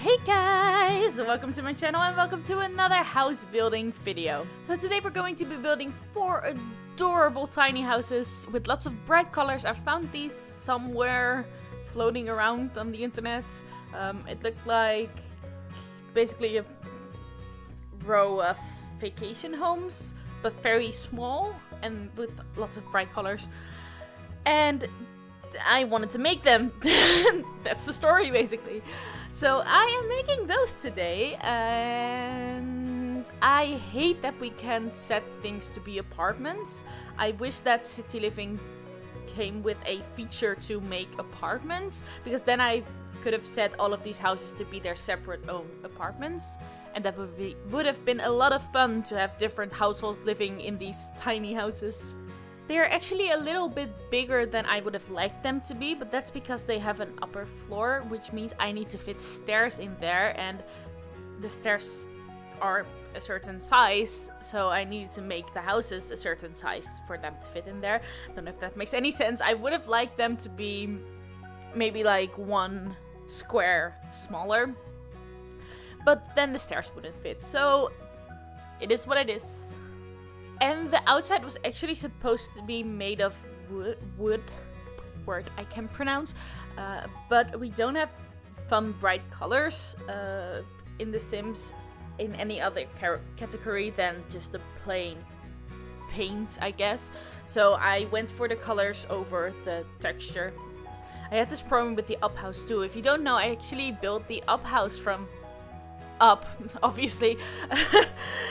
Hey guys! Welcome to my channel and welcome to another house building video. So today we're going to be building 4 adorable tiny houses with lots of bright colors. I found these somewhere floating around on the internet. It looked like basically a row of vacation homes, but very small and with lots of bright colors. And I wanted to make them. That's the story basically. So I am making those today, and I hate that we can't set things to be apartments. I wish that City Living came with a feature to make apartments, because then I could have set all of these houses to be their separate own apartments, and that would have been a lot of fun to have different households living in these tiny houses. They are actually a little bit bigger than I would have liked them to be, but that's because they have an upper floor, which means I need to fit stairs in there, and the stairs are a certain size, so I needed to make the houses a certain size for them to fit in there. Don't know if that makes any sense. I would have liked them to be maybe like 1 square smaller, but then the stairs wouldn't fit, so it is what it is. And the outside was actually supposed to be made of wood, word I can pronounce, but we don't have fun bright colors in The Sims in any other category than just the plain paint, I guess. So I went for the colors over the texture. I had this problem with the up house too. If you don't know, I actually built the up house from up, obviously.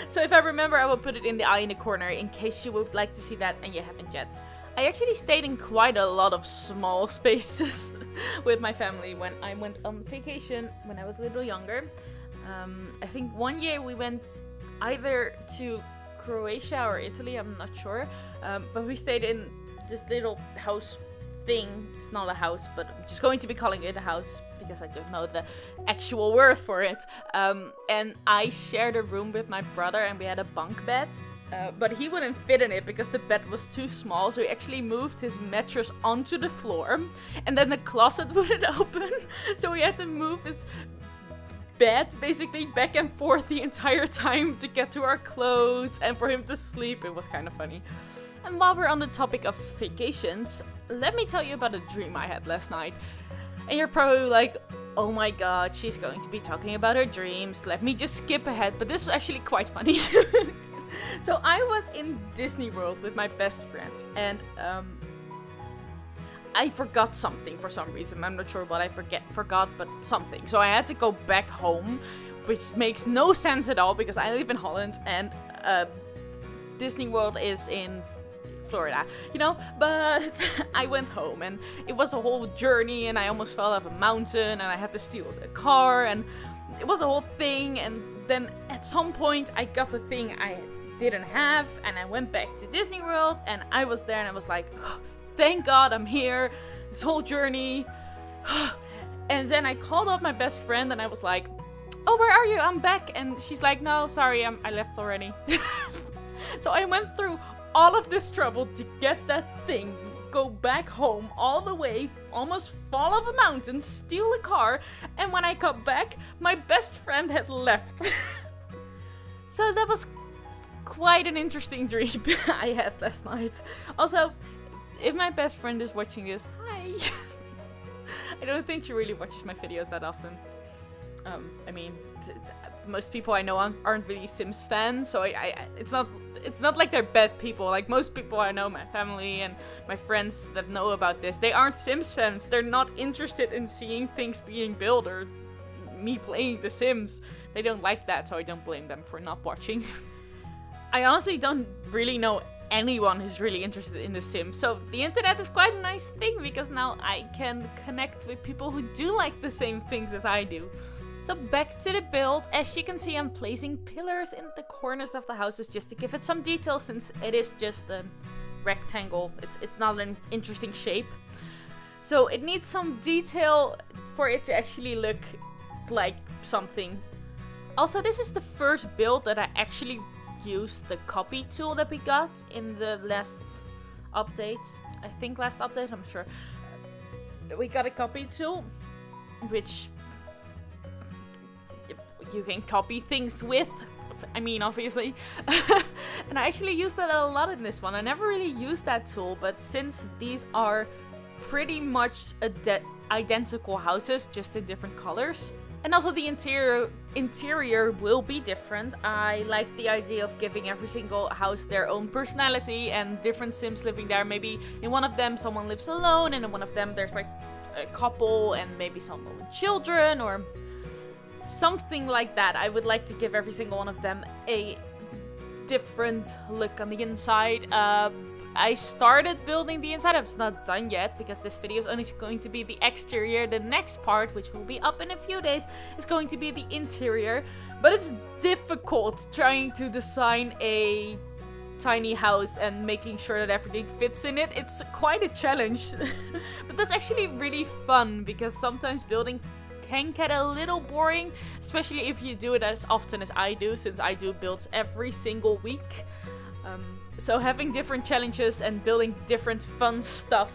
So if I remember, I will put it in the eye in the corner in case you would like to see that and you haven't yet. I actually stayed in quite a lot of small spaces with my family when I went on vacation when I was a little younger. I think one year we went either to Croatia or Italy, I'm not sure, but we stayed in this little house thing. It's not a house, but I'm just going to be calling it a house because I don't know the actual word for it. And I shared a room with my brother, and we had a bunk bed, but he wouldn't fit in it because the bed was too small, so he actually moved his mattress onto the floor, and then the closet wouldn't open, so we had to move his bed basically back and forth the entire time to get to our clothes and for him to sleep. It was kind of funny. And while we're on the topic of vacations, let me tell you about a dream I had last night. And you're probably like, oh my god, she's going to be talking about her dreams. Let me just skip ahead. But this is actually quite funny. So I was in Disney World with my best friend. And I forgot something for some reason. I'm not sure what I forgot, but something. So I had to go back home, which makes no sense at all because I live in Holland and Disney World is in Florida, you know, but I went home and it was a whole journey and I almost fell off a mountain and I had to steal the car and it was a whole thing. And then at some point I got the thing I didn't have and I went back to Disney World and I was there and I was like, oh, thank God I'm here, this whole journey. And then I called up my best friend and I was like, oh, where are you? I'm back. And she's like, no, sorry, I left already. So I went through all of this trouble to get that thing, go back home all the way, almost fall off a mountain, steal a car, and when I got back, my best friend had left. So that was quite an interesting dream I had last night. Also, if my best friend is watching this, hi! I don't think she really watches my videos that often. I mean, most people I know aren't really Sims fans, so it's not like they're bad people. Like most people I know, my family and my friends that know about this, they aren't Sims fans. They're not interested in seeing things being built or me playing The Sims. They don't like that, so I don't blame them for not watching. I honestly don't really know anyone who's really interested in The Sims, so the internet is quite a nice thing because now I can connect with people who do like the same things as I do. So back to the build. As you can see, I'm placing pillars in the corners of the houses just to give it some detail, since it is just a rectangle. It's not an interesting shape. So it needs some detail for it to actually look like something. Also, this is the first build that I actually used the copy tool that we got in the last update. I think last update, I'm sure. We got a copy tool, which you can copy things with. I mean, obviously. And I actually used that a lot in this one. I never really used that tool, but since these are pretty much identical houses, just in different colors, and also the interior will be different. I like the idea of giving every single house their own personality and different Sims living there. Maybe in one of them someone lives alone, and in one of them there's like a couple and maybe someone with children or something like that. I would like to give every single one of them a different look on the inside. I started building the inside. It's not done yet because this video is only going to be the exterior. The next part, which will be up in a few days, is going to be the interior. But it's difficult trying to design a tiny house and making sure that everything fits in it. It's quite a challenge. But that's actually really fun because sometimes building can get a little boring, especially if you do it as often as I do, since I do builds every single week. So having different challenges and building different fun stuff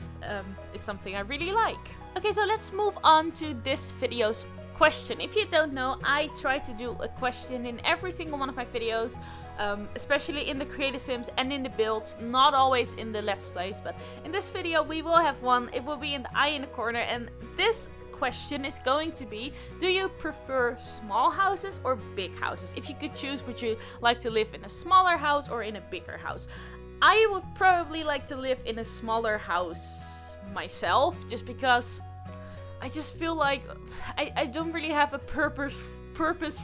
is something I really like. Okay, so let's move on to this video's question. If you don't know, I try to do a question in every single one of my videos, especially in the Creative Sims and in the builds, not always in the Let's Plays, but in this video we will have one. It will be in the eye in the corner, and this question is going to be, do you prefer small houses or big houses? If you could choose, would you like to live in a smaller house or in a bigger house? I would probably like to live in a smaller house myself, just because I just feel like I don't really have a purpose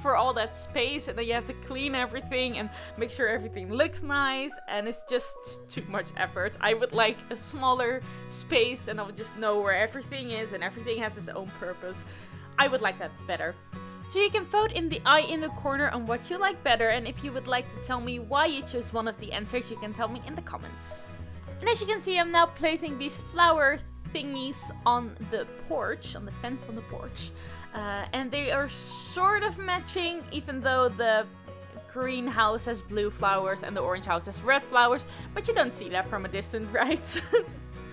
for all that space, and then you have to clean everything and make sure everything looks nice, and it's just too much effort. I would like a smaller space and I would just know where everything is and everything has its own purpose. I would like that better. So you can vote in the eye in the corner on what you like better, and if you would like to tell me why you chose one of the answers, you can tell me in the comments. And as you can see, I'm now placing these flower thingies on the porch, on the fence on the porch. And they are sort of matching, even though the green house has blue flowers and the orange house has red flowers, but you don't see that from a distance, right?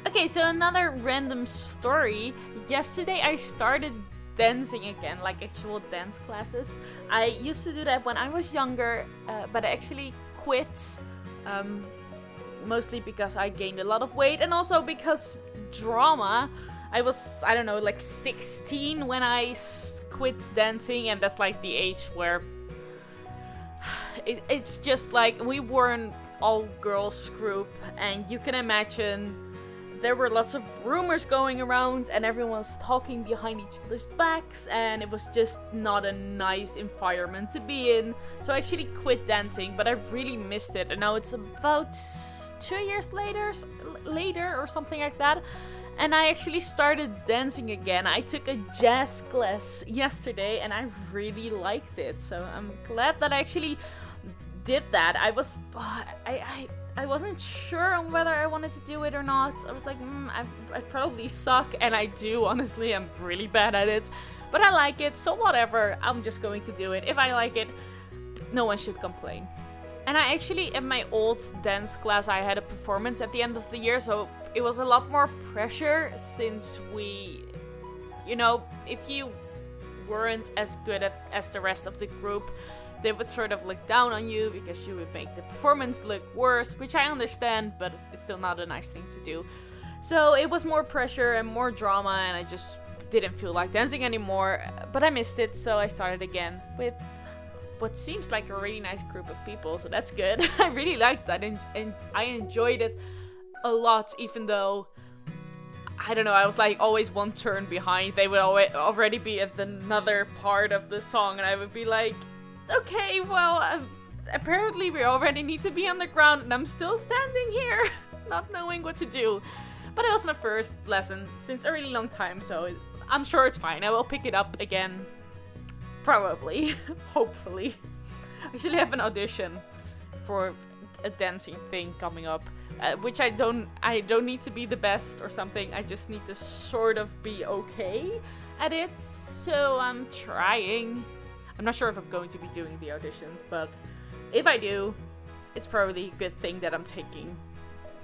Okay, so another random story. Yesterday I started dancing again, like actual dance classes. I used to do that when I was younger, but I actually quit. Mostly because I gained a lot of weight, and also because drama. I was, I don't know, like 16 when I quit dancing, and that's like the age where it's just like we were an all girls group, and you can imagine there were lots of rumors going around and everyone was talking behind each other's backs, and it was just not a nice environment to be in. So I actually quit dancing, but I really missed it, and now it's about 2 years later or something like that. And I actually started dancing again. I took a jazz class yesterday and I really liked it. So I'm glad that I actually did that. I wasn't sure on whether I wanted to do it or not. I was like, I probably suck, and I do, honestly. I'm really bad at it. But I like it, so whatever. I'm just going to do it. If I like it, no one should complain. And I actually, in my old dance class, I had a performance at the end of the year, so it was a lot more pressure, since we, you know, if you weren't as good as the rest of the group, they would sort of look down on you because you would make the performance look worse, which I understand, but it's still not a nice thing to do. So it was more pressure and more drama, and I just didn't feel like dancing anymore, but I missed it, so I started again with what seems like a really nice group of people, so that's good. I really liked that, and I enjoyed it a lot, even though, I don't know, I was like always one turn behind. They would already be at another part of the song, and I would be like, okay, well, apparently we already need to be on the ground, and I'm still standing here, not knowing what to do. But it was my first lesson since a really long time, so I'm sure it's fine. I will pick it up again. Probably. Hopefully. I actually have an audition for a dancing thing coming up, which I don't need to be the best or something. I just need to sort of be okay at it. So I'm trying. I'm not sure if I'm going to be doing the auditions, but if I do, it's probably a good thing that I'm taking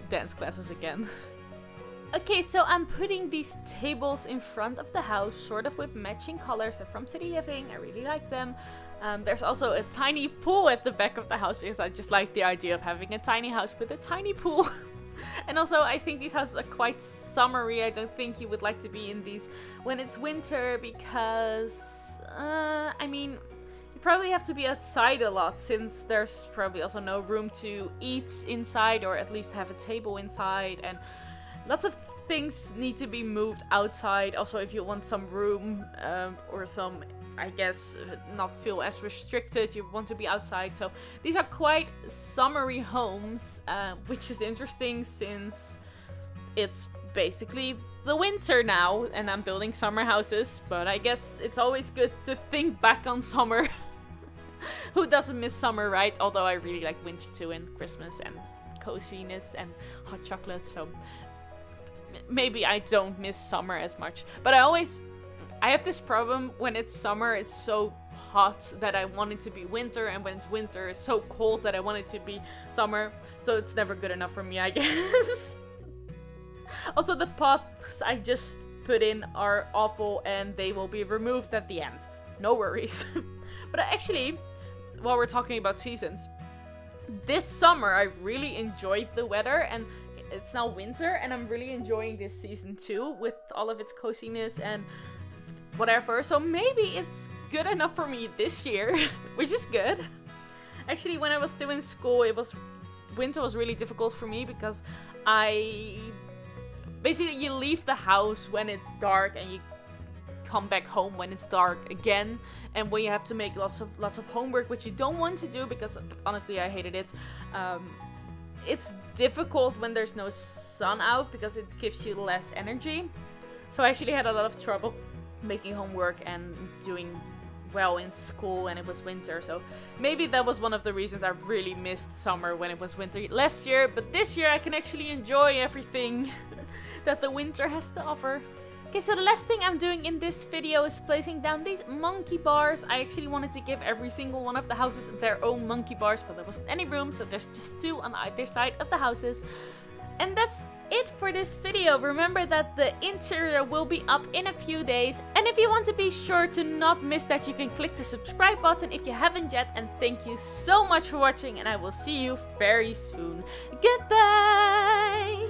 dance classes again. Okay, so I'm putting these tables in front of the house, sort of with matching colors. They're from City Living. I really like them. There's also a tiny pool at the back of the house because I just like the idea of having a tiny house with a tiny pool. And also, I think these houses are quite summery. I don't think you would like to be in these when it's winter because, I mean, you probably have to be outside a lot since there's probably also no room to eat inside or at least have a table inside. And lots of things need to be moved outside. Also, if you want some room or some, I guess, not feel as restricted, you want to be outside. So these are quite summery homes, which is interesting since it's basically the winter now and I'm building summer houses. But I guess it's always good to think back on summer. Who doesn't miss summer, right? Although I really like winter too, and Christmas and coziness and hot chocolate. So maybe I don't miss summer as much. But I have this problem when it's summer, it's so hot that I want it to be winter, and when it's winter, it's so cold that I want it to be summer. So it's never good enough for me, I guess. Also, the pots I just put in are awful and they will be removed at the end. No worries. But actually, while we're talking about seasons, this summer I really enjoyed the weather, and it's now winter and I'm really enjoying this season too with all of its coziness and whatever. So maybe it's good enough for me this year, which is good. Actually, when I was still in school, winter was really difficult for me because basically you leave the house when it's dark and you come back home when it's dark again, and when you have to make lots of homework, which you don't want to do because honestly I hated it. It's difficult when there's no sun out because it gives you less energy. So I actually had a lot of trouble making homework and doing well in school when it was winter. So maybe that was one of the reasons I really missed summer when it was winter last year. But this year I can actually enjoy everything that the winter has to offer. Okay, so the last thing I'm doing in this video is placing down these monkey bars. I actually wanted to give every single one of the houses their own monkey bars, but there wasn't any room, so there's just 2 on either side of the houses. And that's it for this video. Remember that the interior will be up in a few days. And if you want to be sure to not miss that, you can click the subscribe button if you haven't yet. And thank you so much for watching, and I will see you very soon. Goodbye!